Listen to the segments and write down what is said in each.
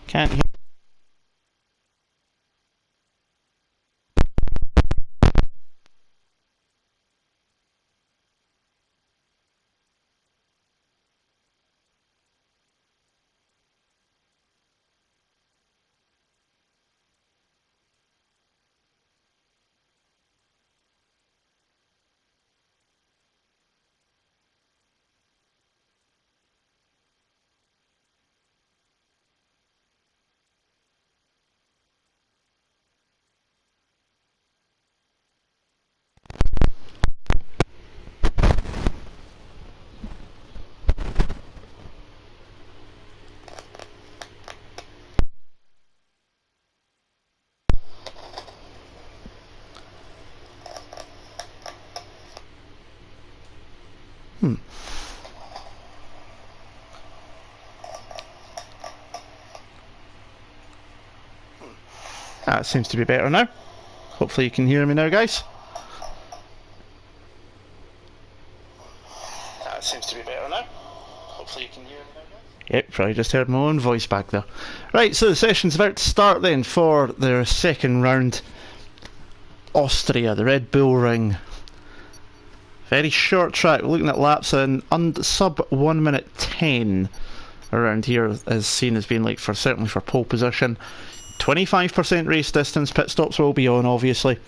Can't hear. That seems to be better now. Hopefully you can hear me now, guys. That seems to be better now. Hopefully you can hear me now, guys. Yep, probably just heard my own voice back there. Right, so the session's about to start then for the second round. Austria, the Red Bull Ring. Very short track. We're looking at laps in sub 1 minute 10 around here, as seen as being like certainly for pole position. 25% race distance. Pit stops will be on, obviously,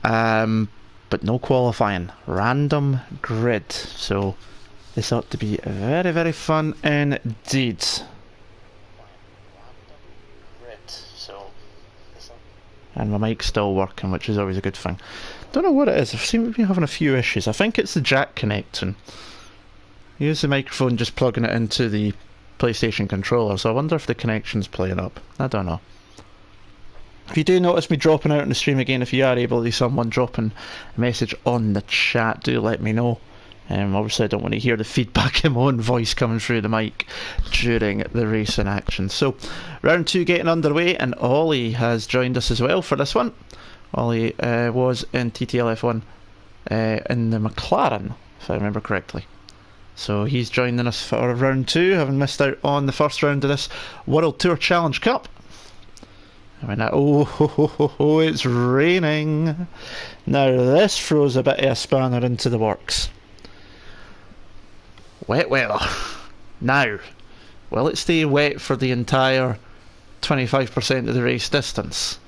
but no qualifying. Random grid. So this ought to be very, very fun indeed. And my mic's still working, which is always a good thing. Don't know what it is. I seem to be having a few issues. I think it's the jack connecting. Use the microphone, just plugging it into the PlayStation controller, so I wonder if the connection's playing up. I don't know. If you do notice me dropping out on the stream again, if you are able to someone dropping a message on the chat, do let me know. Obviously I don't want to hear the feedback in my own voice coming through the mic during the racing action. So, round 2 getting underway, and Ollie has joined us as well for this one. Ollie was in TTL F1 in the McLaren, if I remember correctly. So he's joining us for round 2, having missed out on the first round of this World Tour Challenge Cup. I mean, oh, it's raining. Now this throws a bit of a spanner into the works. Wet weather. Now, will it stay wet for the entire 25% of the race distance?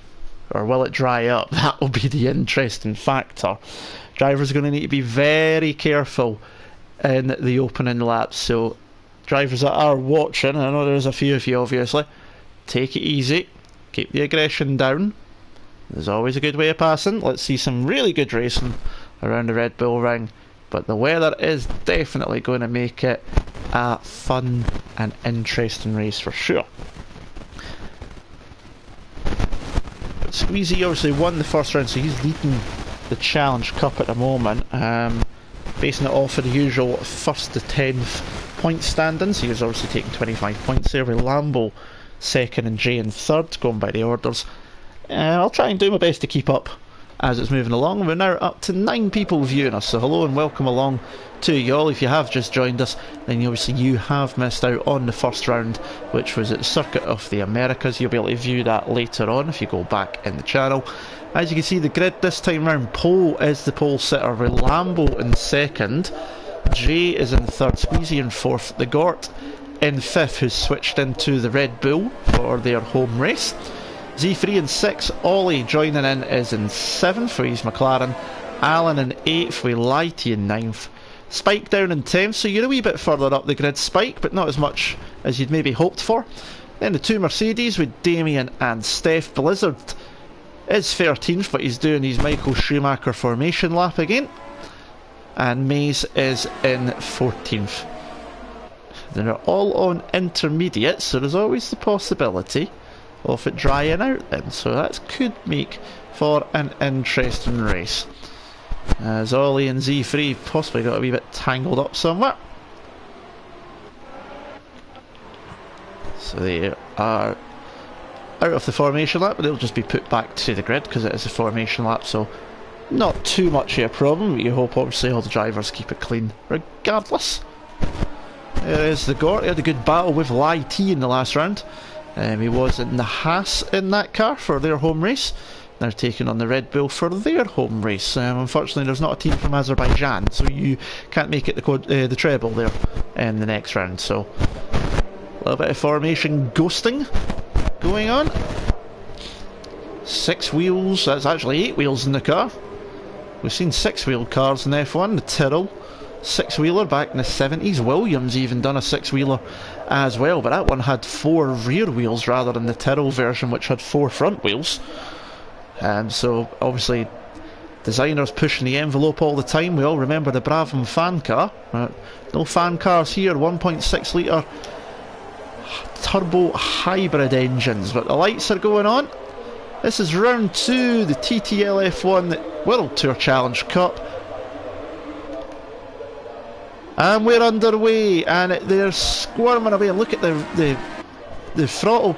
Or will it dry up? That will be the interesting factor. Drivers are going to need to be very careful in the opening laps. So, drivers that are watching, I know there's a few of you obviously, take it easy. Keep the aggression down. There's always a good way of passing. Let's see some really good racing around the Red Bull Ring. But the weather is definitely going to make it a fun and interesting race for sure. But Squeezy obviously won the first round, so he's leading the Challenge Cup at the moment. Basing it off of the usual 1st to 10th point standings. He was obviously taking 25 points there with Lambo second and Jay in third, going by the orders. I'll try and do my best to keep up as it's moving along. We're now up to 9 people viewing us, so hello and welcome along to you all. If you have just joined us, then obviously you have missed out on the first round, which was at the Circuit of the Americas. You'll be able to view that later on if you go back in the channel. As you can see, the grid this time round, pole is the pole sitter with Lambo in second, Jay is in third, Squeezy in fourth, the Gort in fifth, who's switched into the Red Bull for their home race. Z3 in 6th, Ollie joining in is in 7th for his McLaren, Alan in 8th with Lighty in 9th, Spike down in 10th, so you're a wee bit further up the grid, Spike, but not as much as you'd maybe hoped for. Then the 2 Mercedes with Damien and Steph. Blizzard is 13th, but he's doing his Michael Schumacher formation lap again, and Maze is in 14th. They're all on intermediate, so there's always the possibility of it drying out then, so that could make for an interesting race. As Ollie and Z3 possibly got a wee bit tangled up somewhere. So they are out of the formation lap, but they'll just be put back to the grid because it is a formation lap, so not too much of a problem, but you hope obviously all the drivers keep it clean regardless. There is the Gort. He had a good battle with Lighty in the last round. He was in the Haas in that car for their home race. They're taking on the Red Bull for their home race. Unfortunately, there's not a team from Azerbaijan, so you can't make it the treble there in the next round. So a little bit of formation ghosting going on. 6 wheels, that's actually 8 wheels in the car. We've seen 6-wheeled cars in F1, the Tyrrell 6-wheeler back in the 70s. Williams even done a 6-wheeler as well, but that one had 4 rear wheels rather than the Tyrrell version, which had 4 front wheels. So obviously designers pushing the envelope all the time. We all remember the Brabham fan car. No fan cars here, 1.6 litre turbo hybrid engines, but the lights are going on. This is round 2, the TTL F1 World Tour Challenge Cup. And we're underway, and they're squirming away. Look at the throttle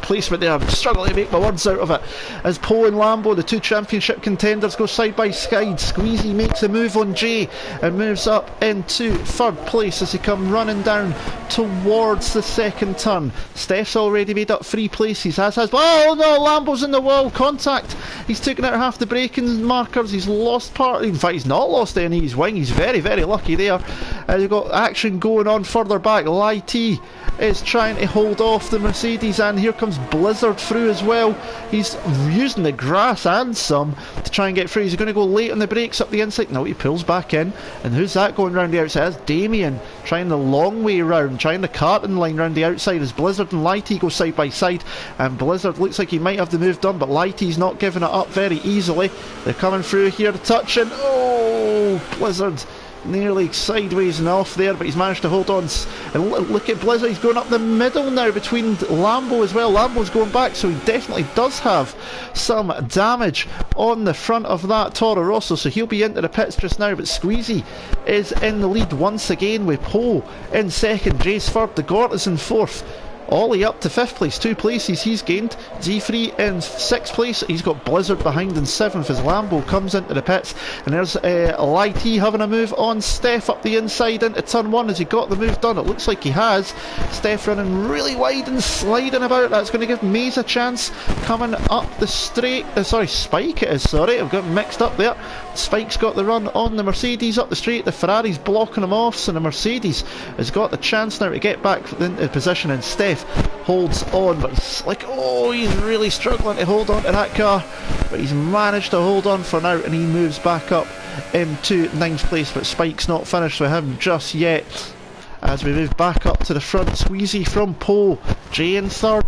placement there. I'm struggling to make my words out of it. As Poe and Lambo, the 2 championship contenders, go side by side. Squeezy makes a move on Jay and moves up into 3rd place as he comes running down towards the 2nd turn. Steph's already made up 3 places, as has... Oh no, Lambo's in the wall. Contact. He's taken out half the braking markers. He's lost part... In fact, he's not lost any of his wing. He's very, very lucky there. You've got action going on further back. Lighty is trying to hold off the Mercedes, and here comes Blizzard through as well. He's using the grass and some to try and get through. He's going to go late on the brakes up the inside. No, he pulls back in, and who's that going round the outside? That's Damien trying the long way round, trying the karting line round the outside as Blizzard and Lighty go side by side, and Blizzard looks like he might have the move done, but Lighty's not giving it up very easily. They're coming through here, touching. Oh, Blizzard nearly sideways and off there, but he's managed to hold on. And look at Blizzard, he's going up the middle now between Lambo as well. Lambo's going back, so he definitely does have some damage on the front of that Toro Rosso, so he'll be into the pits just now. But Squeezy is in the lead once again, with Poe in 2nd, Jay's 3rd, the Gort is in 4th. Ollie up to 5th place, 2 places he's gained. Z3 in 6th place, he's got Blizzard behind in 7th as Lambo comes into the pits. And there's Lighty having a move on Steph up the inside into turn 1. Has he got the move done? It looks like he has. Steph running really wide and sliding about. That's going to give Maze a chance coming up the straight. Sorry, Spike it is, sorry, I've got mixed up there. Spike's got the run on the Mercedes up the straight. The Ferrari's blocking him off, so the Mercedes has got the chance now to get back into position, and Steph holds on, but it's like, oh, he's really struggling to hold on to that car, but he's managed to hold on for now, and he moves back up into 9th place. But Spike's not finished with him just yet as we move back up to the front. Squeezy from Poe, Jay in 3rd,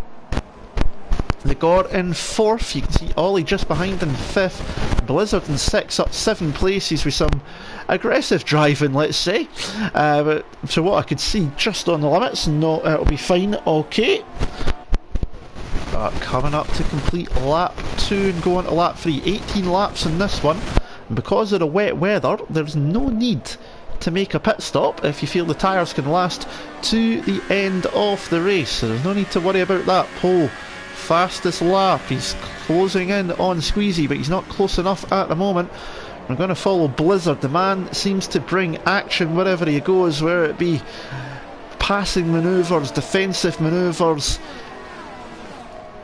the Gort in 4th. You can see Ollie just behind in 5th, Blizzard in 6th, up 7 places with some aggressive driving, let's say. But so what I could see, just on the limits. No, it'll be fine. Okay. Coming up to complete lap 2 and going to lap 3. 18 laps in this one. And because of the wet weather, there's no need to make a pit stop if you feel the tyres can last to the end of the race. So there's no need to worry about that. Poe, fastest lap. He's closing in on Squeezy, but he's not close enough at the moment. We're going to follow Blizzard. The man seems to bring action wherever he goes, whether it be passing manoeuvres, defensive manoeuvres,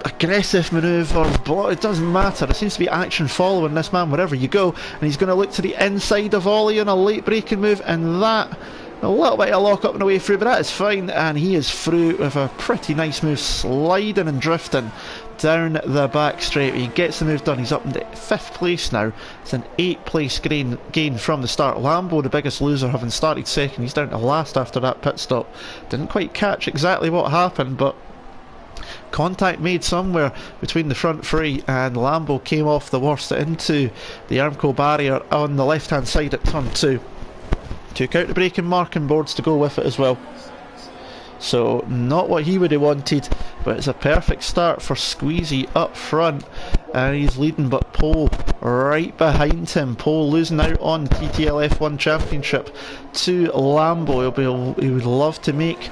aggressive manoeuvres, it doesn't matter. There seems to be action following this man wherever you go, and he's going to look to the inside of Ollie on a late braking move, and that, a little bit of lock up and away through, but that is fine, and he is through with a pretty nice move, sliding and drifting down the back straight. He gets the move done. He's up into 5th place now. It's an 8th place gain from the start. Lambo, the biggest loser, having started 2nd, he's down to last after that pit stop. Didn't quite catch exactly what happened, but contact made somewhere between the front 3, and Lambo came off the worst into the Armco barrier on the left hand side at turn 2. Took out the braking marking boards to go with it as well. So not what he would have wanted, but it's a perfect start for Squeezy up front, and he's leading, but Poe right behind him. Poe losing out on the TTL F1 Championship to Lambo. He would love to make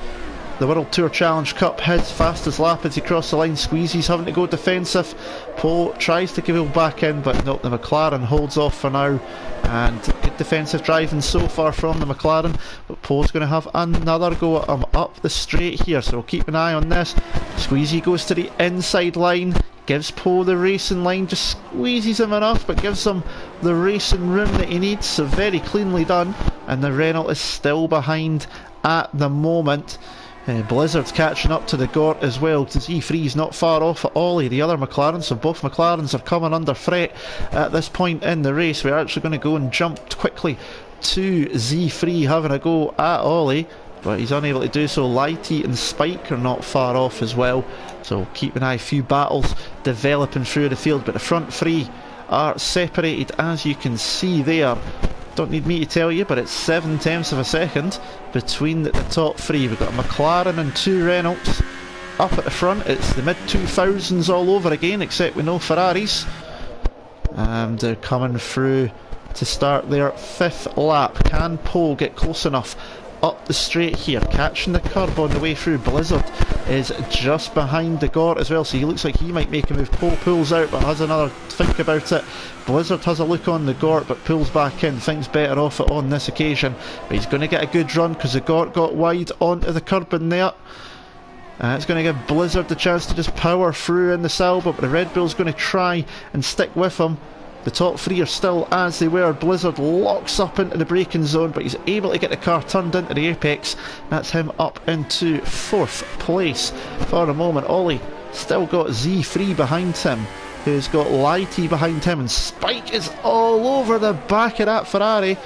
the World Tour Challenge Cup, his fastest lap as he crossed the line. Squeezy's having to go defensive. Poe tries to go back in, but no, the McLaren holds off for now. And good defensive driving so far from the McLaren, but Poe's going to have another go at him up the straight here, so we'll keep an eye on this. Squeezy goes to the inside line, gives Poe the racing line, just squeezes him enough but gives him the racing room that he needs, so very cleanly done. And the Renault is still behind at the moment. Blizzard's catching up to the Gort as well. Z3's not far off at Ollie, the other McLaren, so both McLarens are coming under threat at this point in the race. We're actually going to go and jump quickly to Z3 having a go at Ollie, but he's unable to do so. Lighty and Spike are not far off as well, so keep an eye. A few battles developing through the field, but the front three are separated as you can see there. Don't need me to tell you, but it's 0.7 of a second between the top three. We've got a McLaren and two Renaults up at the front. It's the mid-2000s all over again, except with no Ferraris. And they're coming through to start their fifth lap. Can Poe get close enough up the straight here, catching the curb on the way through? Blizzard is just behind the Gort as well, so he looks like he might make a move. Poe pulls out but has another think about it. Blizzard has a look on the Gort but pulls back in, thinks better off it on this occasion, but he's going to get a good run because the Gort got wide onto the curb in there. It's going to give Blizzard the chance to just power through in the Sauber, but the Red Bull's going to try and stick with him. The top three are still as they were. Blizzard locks up into the braking zone, but he's able to get the car turned into the apex. That's him up into fourth place for the moment. Ollie still got Z3 behind him, who's got Lighty behind him, and Spike is all over the back of that Ferrari.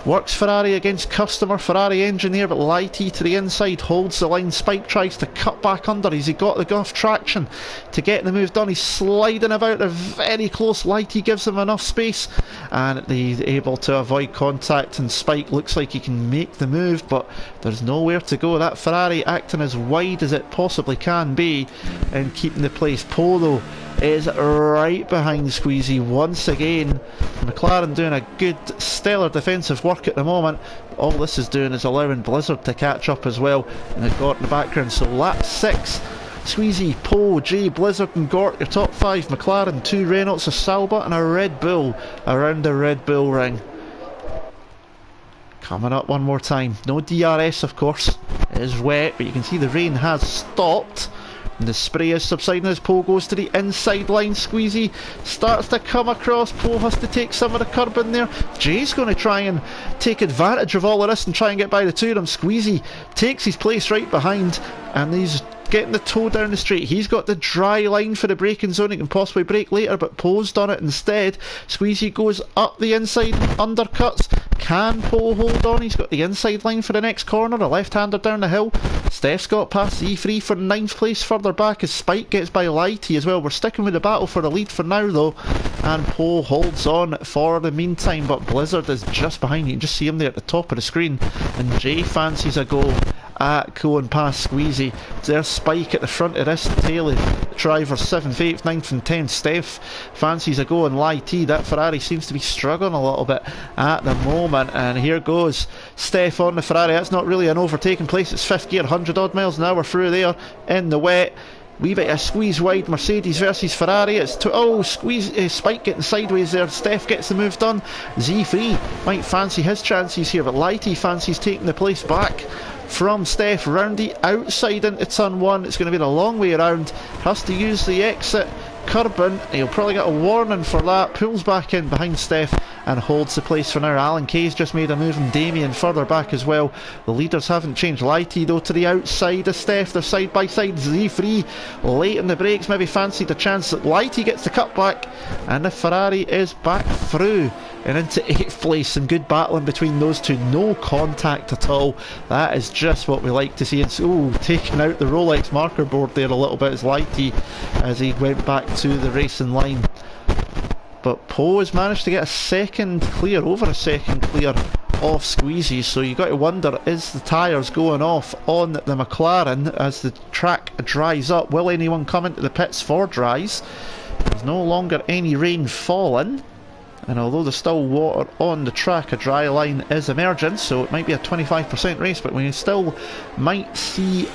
Works Ferrari against customer Ferrari engineer, but Lighty to the inside holds the line. Spike tries to cut back under. Has he got the off traction to get the move done? He's sliding about. They're very close. Lighty gives him enough space and he's able to avoid contact, and Spike looks like he can make the move, but there's nowhere to go. That Ferrari acting as wide as it possibly can be and keeping the place. Poe though is right behind Squeezy once again. McLaren doing a good stellar defensive work at the moment. All this is doing is allowing Blizzard to catch up as well, and they've got in the background. So lap 6, Squeezy, Poe, Jay, Blizzard and Gort, your top 5. McLaren, 2 Renaults, a Sauber and a Red Bull around the Red Bull ring. Coming up one more time. No DRS of course, it is wet, but you can see the rain has stopped. And the spray is subsiding as Poe goes to the inside line. Squeezy starts to come across. Poe has to take some of the curb in there. Jay's going to try and take advantage of all of this and try and get by the two of them. Squeezy takes his place right behind, and he's getting the toe down the straight. He's got the dry line for the braking zone. He can possibly brake later, but Poe's done it instead. Squeezy goes up the inside, undercuts. Can Poe hold on? He's got the inside line for the next corner. A left-hander down the hill. Steph's got past E3 for 9th place. Further back as Spike gets by Lighty as well. We're sticking with the battle for the lead for now though, and Poe holds on for the meantime, but Blizzard is just behind. You can just see him there at the top of the screen, and Jay fancies a goal at going past Squeezy. There's Spike at the front of this tail of drivers, 7th, 8th, 9th and 10th. Steph fancies a go, and Lighty, that Ferrari seems to be struggling a little bit at the moment, and here goes Steph on the Ferrari. That's not really an overtaking place, it's 5th gear, 100 odd miles an hour through there in the wet. Wee bit of squeeze wide, Mercedes versus Ferrari. It's Spike getting sideways there. Steph gets the move done. Z3 might fancy his chances here, but Lighty fancies taking the place back from Steph round the outside into turn 1. It's going to be a long way around. Has to use the exit curbing. He'll probably get a warning for that. Pulls back in behind Steph and holds the place for now. Alan Kay's just made a move, and Damien further back as well. The leaders haven't changed. Lighty though to the outside of Steph. They're side by side. Z3 late in the brakes, maybe fancied a chance that Lighty gets the cut back, and the Ferrari is back through and into 8th place. Some good battling between those two. No contact at all. That is just what we like to see. It's taking out the Rolex marker board there a little bit as Lighty as he went back to the racing line. But Poe has managed to get a second clear, over a second clear off Squeezy, so you got to wonder, is the tyres going off on the McLaren as the track dries up? Will anyone come into the pits for dries? There's no longer any rain falling. And although there's still water on the track, a dry line is emerging, so it might be a 25% race, but we still might see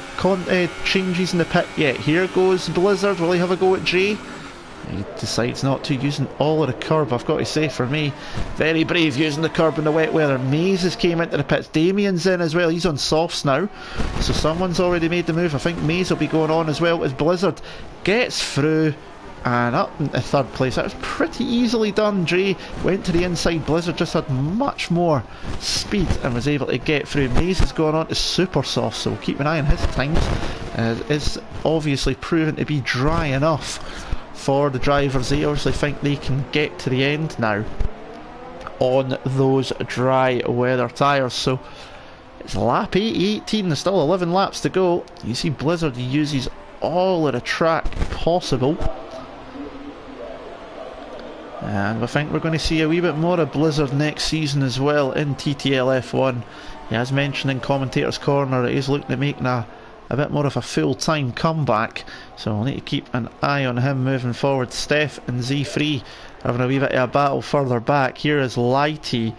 changes in the pit yet. Here goes Blizzard. Will he have a go at Jay? He decides not to, using all of the curb. I've got to say, for me, very brave using the curb in the wet weather. Maze has came into the pits. Damien's in as well. He's on softs now, so someone's already made the move. I think Maze will be going on as well as Blizzard gets through and up into third place. That was pretty easily done. Dre went to the inside. Blizzard just had much more speed and was able to get through. Maze is going on to super soft, so we'll keep an eye on his times. It's obviously proven to be dry enough for the drivers. They obviously think they can get to the end now on those dry weather tyres. So it's lap 18, there's still 11 laps to go. You see Blizzard uses all of the track possible, and I think we're going to see a wee bit more of Blizzard next season as well in TTL F1. He has mentioned in Commentator's Corner that he's looking at making a bit more of a full-time comeback, so we'll need to keep an eye on him moving forward. Steph and Z3 having a wee bit of a battle further back. Here is Lighty,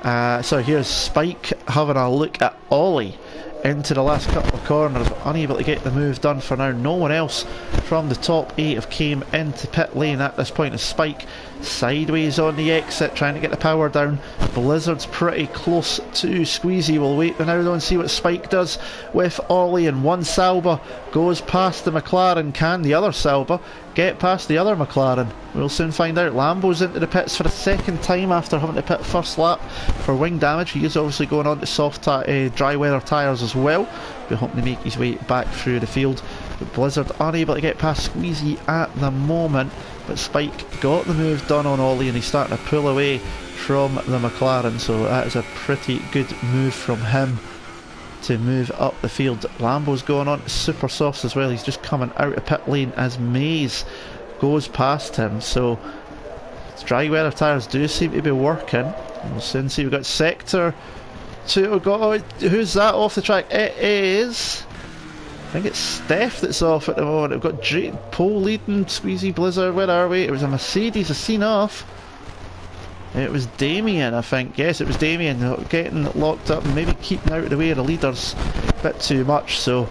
so here's Spike having a look at Ollie into the last couple of corners, but unable to get the move done for now. No one else from the top 8 have came into pit lane at this point. As Spike sideways on the exit, trying to get the power down. Blizzard's pretty close to Squeezy. We'll wait now though and see what Spike does with Ollie, and one Sauber goes past the McLaren. Can the other Sauber get past the other McLaren? We'll soon find out. Lambo's into the pits for a second time after having to pit first lap for wing damage. He is obviously going on to soft dry weather tyres as well. We're hoping to make his way back through the field. But Blizzard unable to get past Squeezy at the moment, but Spike got the move done on Ollie and he's starting to pull away from the McLaren, so that is a pretty good move from him to move up the field. Lambo's going on to super softs as well. He's just coming out of pit lane as Maze goes past him, so dry weather tyres do seem to be working. We'll soon see. We've got Sector 2. Who's that off the track? It is, I think it's Steph that's off at the moment. We've got Pole leading, Squeezy, Blizzard. Where are we? It was a Mercedes, a seen off. It was Damien, I think. Yes, it was Damien getting locked up and maybe keeping out of the way of the leaders a bit too much, so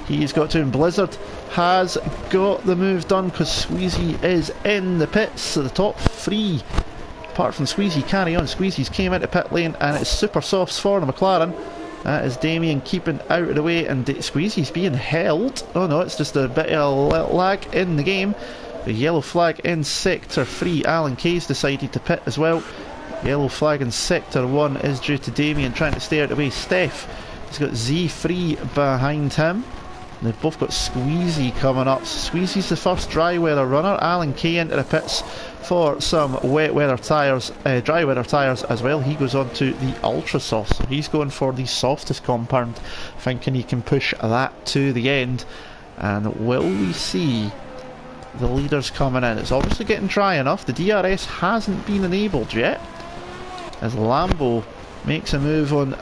he's got to. And Blizzard has got the move done because Squeezy is in the pits. So the top 3, apart from Squeezy, carry on. Squeezy's came into pit lane and it's super softs for the McLaren. That is Damien keeping out of the way, and Squeezy's being held. Oh no, it's just a bit of a lag in the game. The yellow flag in Sector 3. Alan Kay's decided to pit as well. Yellow flag in Sector 1 is due to Damien trying to stay out of the way. Steph has got Z3 behind him. They've both got Squeezy coming up. Squeezy's the first dry weather runner. Alan Kay into the pits for some wet weather tyres, dry weather tyres as well. He goes on to the ultra soft, so he's going for the softest compound, thinking he can push that to the end. And will we see the leaders coming in? It's obviously getting dry enough. The DRS hasn't been enabled yet, as Lambo makes a move on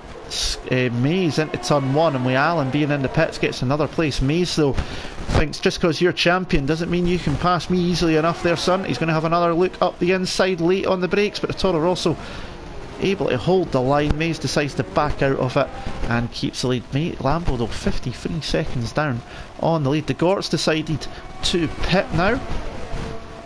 Maze into turn 1, and with Alan being in the pits gets another place. Maze though thinks just because you're champion doesn't mean you can pass me easily enough there, son. He's going to have another look up the inside late on the brakes, but the Toro Rosso able to hold the line. Maze decides to back out of it and keeps the lead. Lambo though 53 seconds down on the lead. The Gort's decided to pit now,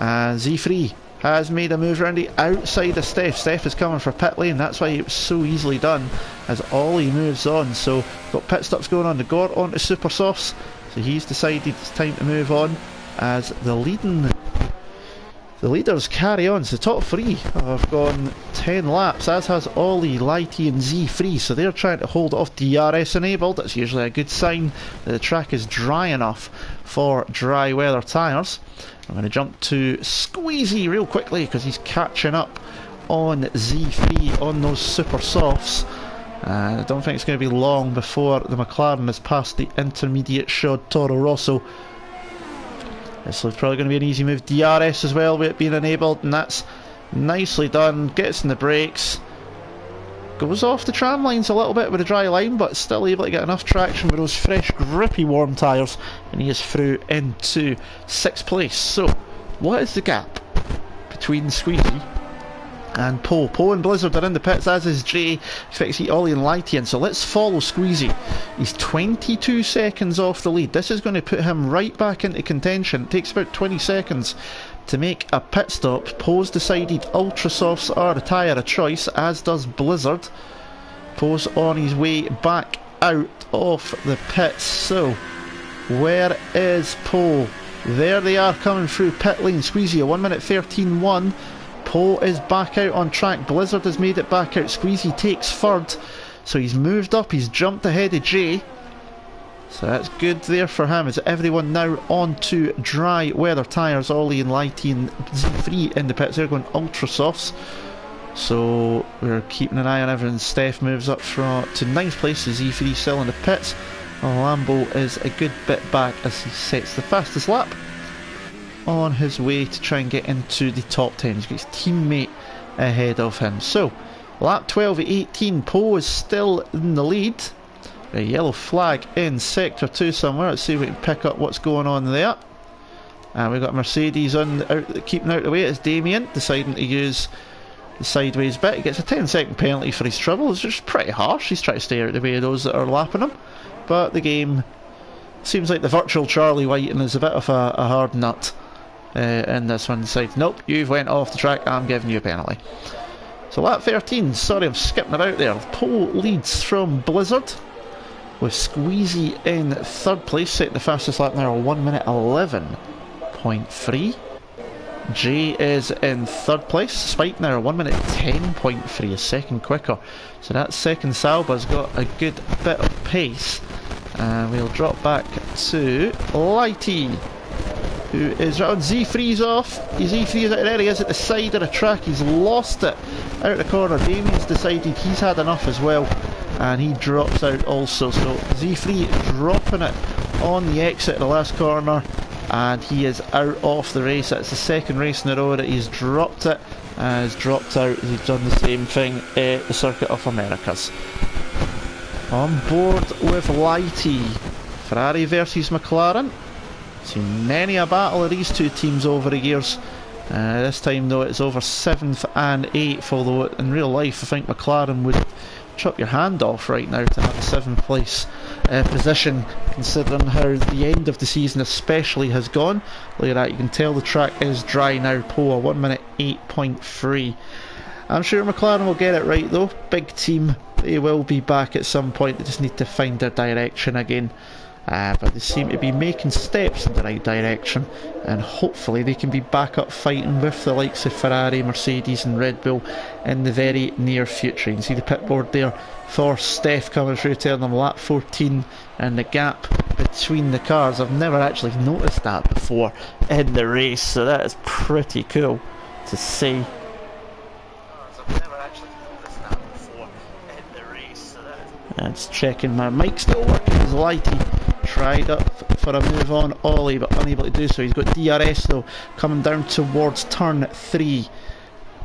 and Z3 has made a move around the outside of Steph. Steph is coming for pit lane, that's why it was so easily done, as Ollie moves on. So got pit stops going on. The Gort onto super softs, so he's decided it's time to move on, as the leaders carry on. So the top 3 have gone 10 laps, as has Ollie, Lighty and Z3, so they're trying to hold off. DRS enabled. That's usually a good sign that the track is dry enough for dry weather tyres. I'm going to jump to Squeezy real quickly because he's catching up on Z3 on those super softs. I don't think it's going to be long before the McLaren has passed the intermediate shod Toro Rosso. This is probably going to be an easy move. DRS as well with it being enabled, and that's nicely done. Gets in the brakes, goes off the tram lines a little bit with a dry line, but still able to get enough traction with those fresh grippy warm tyres, and he is through into 6th place. So what is the gap between Squeezy And Poe and Blizzard are in the pits, as is Jay. Expect to see Ollie and Lighty in, so let's follow Squeezy. He's 22 seconds off the lead. This is going to put him right back into contention. It takes about 20 seconds to make a pit stop. Poe's decided Ultrasofts are the tyre of choice, as does Blizzard. Poe's on his way back out of the pits. So, where is Poe? There they are coming through pit lane. Squeezy, a 1 minute 13.1. Poe is back out on track. Blizzard has made it back out. Squeezy takes third. So he's moved up. He's jumped ahead of Jay. So that's good there for him. As everyone now on to dry weather tyres. Ollie and Lighty and Z3 in the pits. They're going ultra softs. So we're keeping an eye on everything. Steph moves up to ninth place. Z3 still in the pits. Lambo is a good bit back as he sets the fastest lap on his way to try and get into the top 10. He's got his teammate ahead of him. So, lap 12 at 18, Poe is still in the lead. A yellow flag in sector 2 somewhere. Let's see if we can pick up what's going on there. And we've got Mercedes keeping out of the way. It's Damien deciding to use the sideways bit. He gets a 10-second penalty for his trouble. It's just pretty harsh. He's trying to stay out of the way of those that are lapping him. But the game seems like the virtual Charlie Whiting is a bit of a hard nut. In this one, decides, nope, you've went off the track, I'm giving you a penalty. So lap 13, sorry I'm skipping about there. Poe leads from Blizzard with Squeezy in third place, set the fastest lap now, 1 minute 11.3. Jay is in third place, Spike now 1 minute 10.3, a second quicker. So that second Salba's got a good bit of pace. And we'll drop back to Lighty, who is right on. Z3's off. Z3 is out there. He is at the side of the track. He's lost it out of the corner. Damien's decided he's had enough as well, and he drops out also. So Z3 dropping it on the exit of the last corner, and he is out of the race. That's the second race in a row that he's dropped it, and has dropped out. He's done the same thing at the Circuit of Americas. On board with Lighty. Ferrari versus McLaren. Seen many a battle of these two teams over the years. This time though it's over 7th and 8th, although in real life I think McLaren would chop your hand off right now to have a 7th place position, considering how the end of the season especially has gone. Look at that, you can tell the track is dry now. Poe, 1 minute 8.3. I'm sure McLaren will get it right though. Big team, they will be back at some point. They just need to find their direction again. But they seem to be making steps in the right direction, and hopefully they can be back up fighting with the likes of Ferrari, Mercedes and Red Bull in the very near future. You can see the pit board there for Steph coming through, telling them lap 14 and the gap between the cars. I've never actually noticed that before in the race, so that is pretty cool to see. And it's checking my mic still working. As Lighty tried up for a move on Ollie, but unable to do so. He's got DRS though coming down towards turn 3.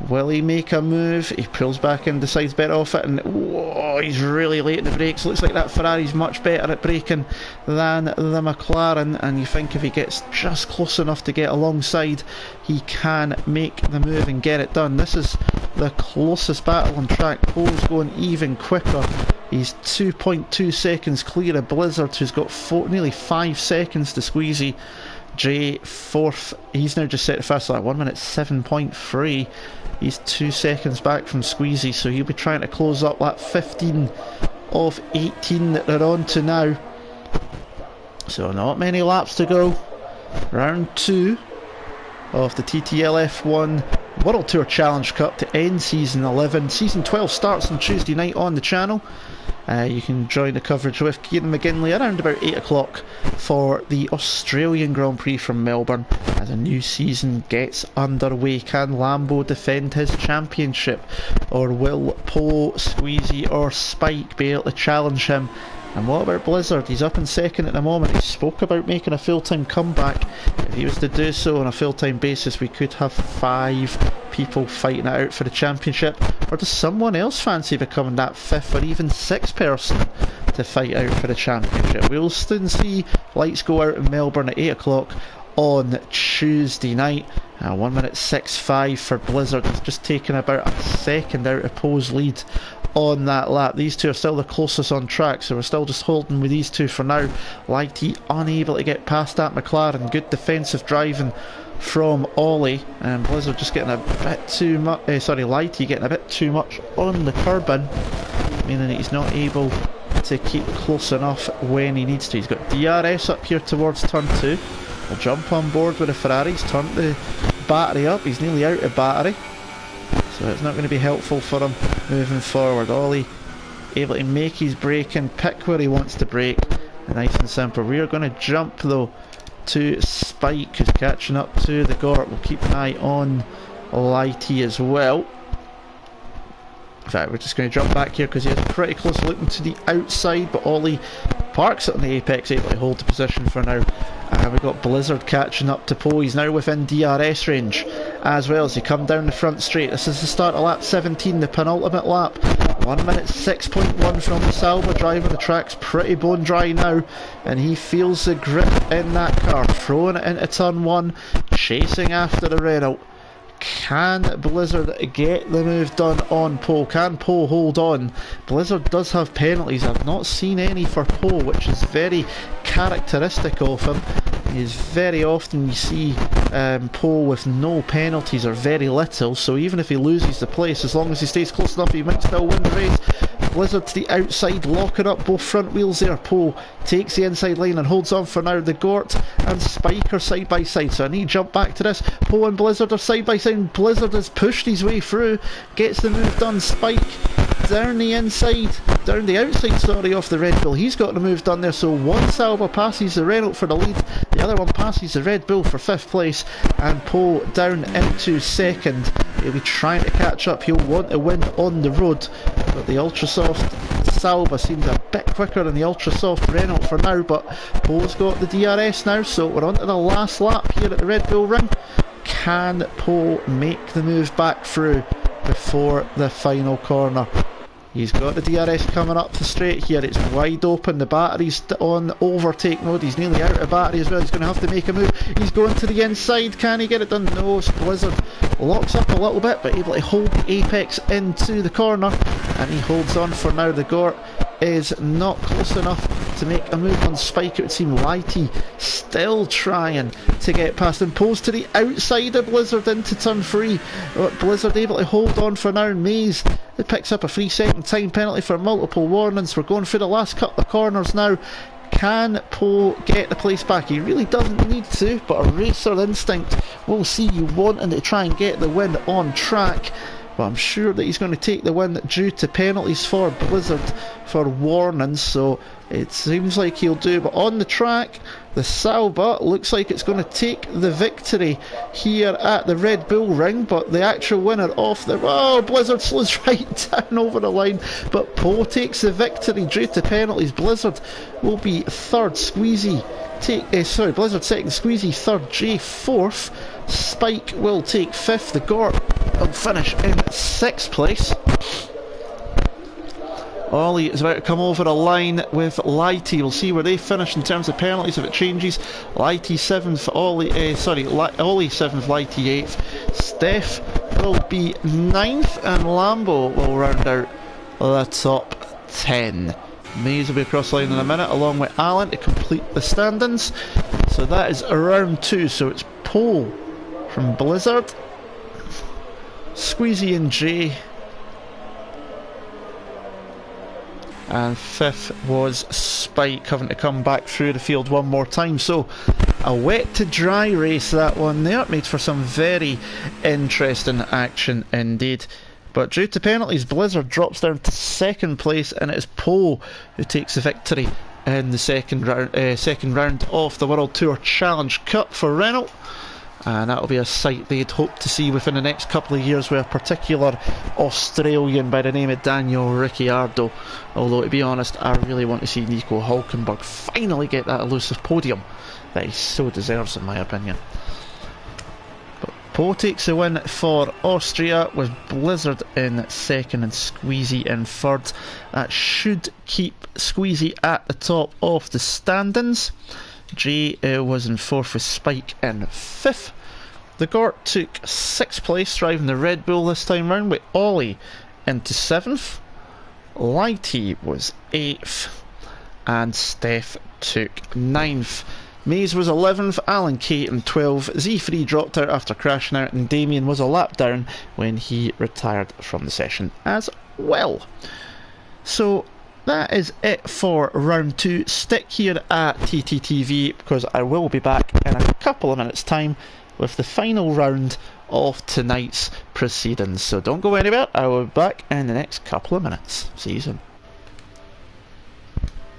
Will he make a move? He pulls back in, decides better off it, and whoa, he's really late in the brakes. Looks like that Ferrari's much better at braking than the McLaren, and you think if he gets just close enough to get alongside, he can make the move and get it done. This is the closest battle on track. Poe's going even quicker. He's 2.2 seconds clear of Blizzard, who's got nearly 5 seconds to Squeezy. Jay, 4th. He's now just set the fast lap, 1 minute 7.3. He's 2 seconds back from Squeezy, so he'll be trying to close up lap 15 of 18 that they're on to now. So not many laps to go. Round 2 of the TTL F1 World Tour Challenge Cup to end Season 11. Season 12 starts on Tuesday night on the channel. You can join the coverage with Kieran McGinley around about 8 o'clock for the Australian Grand Prix from Melbourne as a new season gets underway. Can Lambo defend his championship, or will Poe, Squeezy or Spike be able to challenge him? And what about Blizzard? He's up in second at the moment. He spoke about making a full-time comeback. If he was to do so on a full-time basis, we could have 5 people fighting it out for the championship. Or does someone else fancy becoming that 5th or even 6th person to fight out for the championship? We'll soon see. Lights go out in Melbourne at 8 o'clock on Tuesday night. 1 minute 6.5 for Blizzard. He's just taken about a second out of Poe's lead on that lap. These two are still the closest on track, so we're still just holding with these two for now. Lighty unable to get past that McLaren. Good defensive driving from Ollie, and Blizzard just getting a bit too much, Lighty getting a bit too much on the turbine, meaning that he's not able to keep close enough when he needs to. He's got DRS up here towards turn 2. We'll jump on board with the Ferraris, turn the battery up. He's nearly out of battery, so it's not going to be helpful for him moving forward. Ollie able to make his break and pick where he wants to brake. Nice and simple. We are going to jump though to Spike, who's catching up to the Gort. We'll keep an eye on Lighty as well. In fact, we're just going to jump back here because he has pretty close looking to the outside, but Ollie parks it on the apex, able to hold the position for now. We've got Blizzard catching up to Poe. He's now within DRS range as well as he come down the front straight. This is the start of lap 17, the penultimate lap. 1 minute 6.1 from the Sauber driver. The track's pretty bone dry now, and he feels the grip in that car, throwing it into turn 1, chasing after the Renault. Can Blizzard get the move done on Poe? Can Poe hold on? Blizzard does have penalties. I've not seen any for Poe, which is very characteristic of him. Is very often you see Poe with no penalties or very little, so even if he loses the place, as long as he stays close enough, he might still win the race. Blizzard to the outside, locking up both front wheels there. Poe takes the inside line and holds on for now. The Gort and Spike are side by side, so I need to jump back to this. Poe and Blizzard are side by side. Blizzard has pushed his way through, gets the move done. Spike down the outside, sorry, off the Red Bull. He's got the move done there, so one Sauber passes the Renault for the lead, the other one passes the Red Bull for 5th place, and Poe down into 2nd. He'll be trying to catch up. He'll want to win on the road, but the Ultrasoft Sauber seems a bit quicker than the Ultrasoft Renault for now, but Poe's got the DRS now, so we're on to the last lap here at the Red Bull Ring. Can Poe make the move back through before the final corner? He's got the DRS coming up the straight here. It's wide open. The battery's on overtake mode. He's nearly out of battery as well. He's going to have to make a move. He's going to the inside. Can he get it done? No. Blizzard locks up a little bit, but able to hold the apex into the corner, and he holds on for now. The Gort is not close enough to make a move on Spike. It would seem Lighty still trying to get past him. Poe's to the outside of Blizzard into turn 3. Blizzard able to hold on for now. Maze, it picks up a 3-second time penalty for multiple warnings. We're going through the last couple of corners now. Can Poe get the place back? He really doesn't need to, but a racer instinct will see you wanting to try and get the win on track. But I'm sure that he's going to take the win due to penalties for Blizzard for warnings, so it seems like he'll do. But on the track, the Sauber looks like it's going to take the victory here at the Red Bull Ring, but the actual winner off the... Oh, Blizzard slows right down over the line, but Poe takes the victory due to penalties. Blizzard will be third, Blizzard second, Squeezy third, Jay fourth. Spike will take 5th. The Gort will finish in 6th place. Ollie is about to come over the line with Lighty. We'll see where they finish in terms of penalties if it changes. Lighty 7th, Ollie 7th, Lighty 8th. Steph will be 9th, and Lambo will round out the top 10. Mays will be across the line in a minute, along with Alan, to complete the standings. So that is round 2. So it's Poe from Blizzard, Squeezy and Jay, and 5th was Spike, having to come back through the field one more time. So a wet to dry race, that one there. Made for some very interesting action indeed. But due to penalties, Blizzard drops down to 2nd place, and it is Poe who takes the victory in the second round of the World Tour Challenge Cup for Renault. And that'll be a sight they'd hope to see within the next couple of years with a particular Australian by the name of Daniel Ricciardo. Although, to be honest, I really want to see Nico Hülkenberg finally get that elusive podium that he so deserves, in my opinion. But Poe takes the win for Austria, with Blizzard in 2nd and Squeezy in 3rd. That should keep Squeezy at the top of the standings. Jay was in 4th with Spike in 5th. The Gort took 6th place, driving the Red Bull this time round, with Ollie into 7th. Lighty was 8th, and Steph took 9th. Mays was 11th, Alan Kate in 12th, Z3 dropped out after crashing out, and Damien was a lap down when he retired from the session as well. So that is it for round 2. Stick here at TTTV because I will be back in a couple of minutes' time with the final round of tonight's proceedings. So don't go anywhere, I will be back in the next couple of minutes. See you soon.